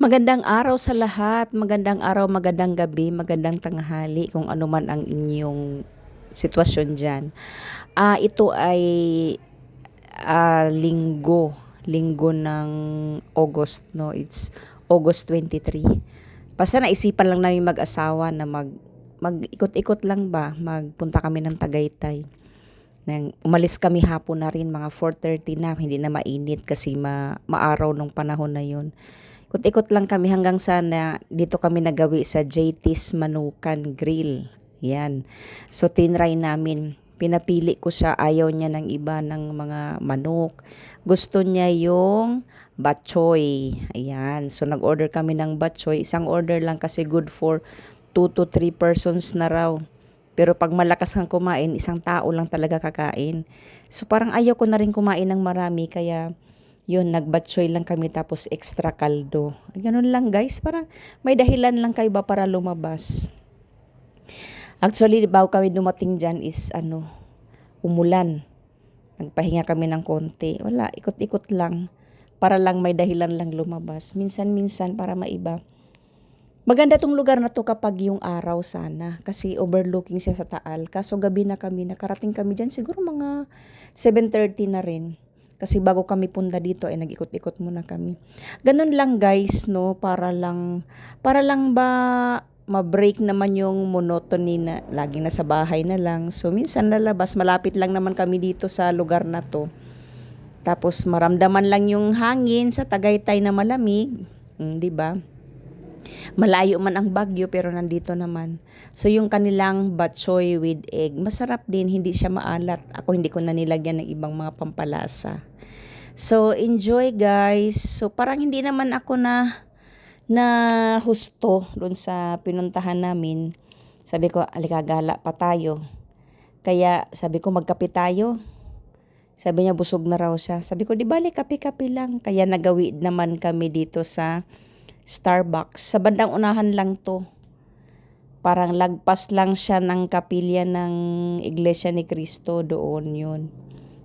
Magandang araw sa lahat, magandang araw, magandang gabi, magandang tanghali kung ano man ang inyong sitwasyon diyan. Ito ay linggo ng August, no? It's August 23. Basta naisipan lang namin mag-asawa na mag-ikot-ikot lang ba, magpunta kami ng Tagaytay. Umalis kami hapon na rin, mga 4:30 na, hindi na mainit kasi maaraw nung panahon na yun. Ikot-ikot lang kami hanggang sana dito kami nagawi sa JT's Manukan Grill. Yan. So tinry namin. Pinapili ko siya, ayaw niya ng iba ng mga manok. Gusto niya yung bok choy. Ayan. So nag-order kami ng bok choy. Isang order lang kasi good for 2 to 3 persons na raw. Pero pag malakas kang kumain, isang tao lang talaga kakain. So parang ayaw ko na rin kumain ng marami kaya yun, nagbatsoy lang kami tapos extra kaldo. Ganun lang guys, parang may dahilan lang kayo ba para lumabas. Actually, bago kami dumating dyan is umulan. Nagpahinga kami ng konti. Wala, ikot-ikot lang. Para lang may dahilan lang lumabas. Minsan-minsan para maiba. Maganda tong lugar na to kapag yung araw sana. Kasi overlooking siya sa Taal. Kaso gabi na kami, nakarating kami dyan. Siguro mga 7:30 na rin. Kasi bago kami punta dito ay nag-ikot-ikot muna kami. Ganun lang guys, no? Para lang ba ma-break naman yung monotony na laging nasa bahay na lang. So minsan lalabas, malapit lang naman kami dito sa lugar na to. Tapos maramdaman lang yung hangin sa Tagaytay na malamig, 'di ba? Malayo man ang Baguio pero nandito naman. So yung kanilang batchoy with egg, masarap din, hindi siya maalat. Ako hindi ko na nilagyan ng ibang mga pampalasa. So enjoy guys. So parang hindi naman ako na husto doon sa pinuntahan namin. Sabi ko, alika gala pa tayo. Kaya sabi ko magkape tayo. Sabi niya busog na raw siya. Sabi ko di bali kape-kape lang. Kaya nagawi naman kami dito sa Starbucks. Sa bandang unahan lang to. Parang lagpas lang siya ng kapilya ng Iglesia ni Cristo, doon yun.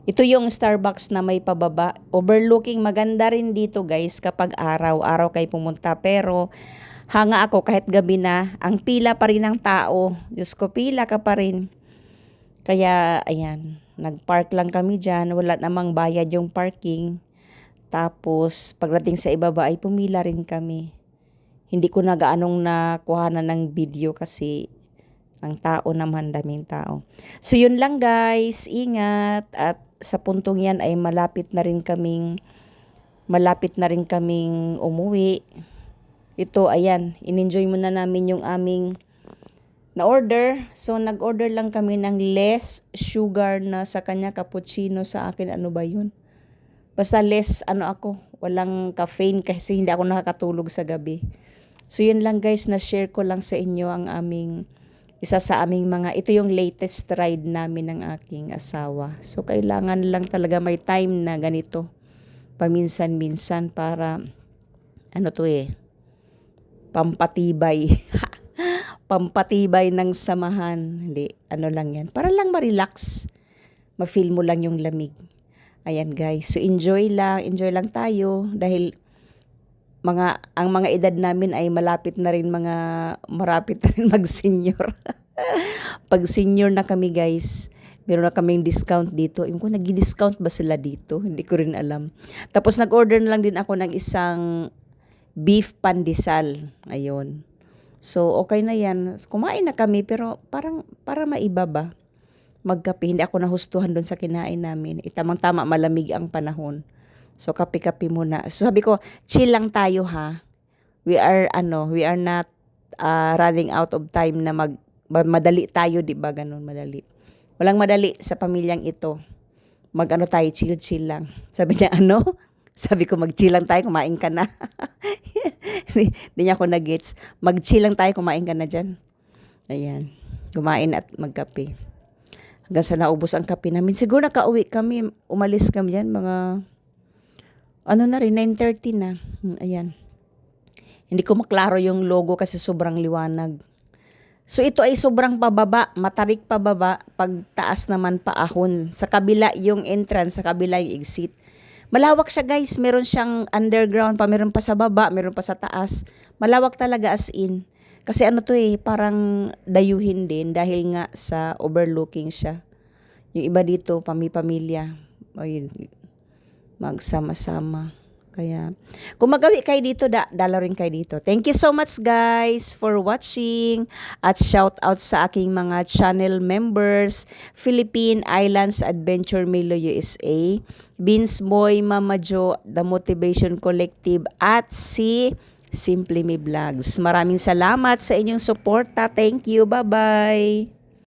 Ito yung Starbucks na may pababa. Overlooking, maganda rin dito guys kapag araw-araw kayo pumunta. Pero hanga ako kahit gabi na, ang pila pa rin ng tao. Diyos ko, pila ka pa rin. Kaya ayan, nagpark lang kami dyan. Wala namang bayad yung parking. Tapos, pagdating sa ibaba ay pumila rin kami. Hindi ko na gaanong nakuhanan ng video kasi ang tao naman, daming tao. So, yun lang guys. Ingat. At sa puntong yan ay malapit na rin kaming umuwi. Ito, ayan, in-enjoy muna namin yung aming na-order. So, nag-order lang kami ng less sugar na sa kanya cappuccino, sa akin. Ano ba yun? Basta less, walang caffeine kasi hindi ako nakakatulog sa gabi. So yun lang guys, na-share ko lang sa inyo ang isa sa aming ito yung latest ride namin ng aking asawa. So kailangan lang talaga may time na ganito, paminsan-minsan para, pampatibay. Pampatibay ng samahan. Hindi, lang yan. Para lang ma-relax. Ma-feel mo lang yung lamig. Ayan guys, so enjoy lang tayo dahil ang mga edad namin ay marapit na rin mag-senior. Pag senior na kami guys, meron na kaming discount dito. Yung ko nag-discount ba sila dito? Hindi ko rin alam. Tapos nag-order na lang din ako ng isang beef pandesal. Ayun. So okay na yan. Kumain na kami pero parang para maiba ba? Magkape. Hindi ako nahustuhan doon sa kinain namin. Tamang-tama, malamig ang panahon. So, kape-kape muna. So, sabi ko, chill lang tayo ha. We are not running out of time na madali tayo, di ba? Ganun, madali. Walang madali sa pamilyang ito. Tayo, chill-chill lang. Sabi niya, Sabi ko, mag-chill lang tayo, kumain ka na. Hindi niya ako nag-gets. Mag-chill lang tayo, kumain ka na dyan. Ayan. Kumain at magkape. Hanggang sa naubos ang kape namin. Siguro nakauwi kami, umalis kami dyan, mga, 9:30 na. Ayan. Hindi ko maklaro yung logo kasi sobrang liwanag. So ito ay sobrang pababa, matarik pababa, pagtaas naman paahon. Sa kabila yung entrance, sa kabila yung exit. Malawak siya guys, meron siyang underground pa, meron pa sa baba, meron pa sa taas. Malawak talaga as in. Kasi ano to eh, parang dayuhin din dahil nga sa overlooking siya. Yung iba dito, pamilya, ayun, magsama-sama. Kaya, kung magawi kayo dito, dala rin kayo dito. Thank you so much guys for watching. At shout out sa aking mga channel members, Philippine Islands Adventure Milo USA, Beans Boy, Mama Jo, The Motivation Collective, at si Simply Me Vlogs. Maraming salamat sa inyong suporta. Thank you. Bye-bye.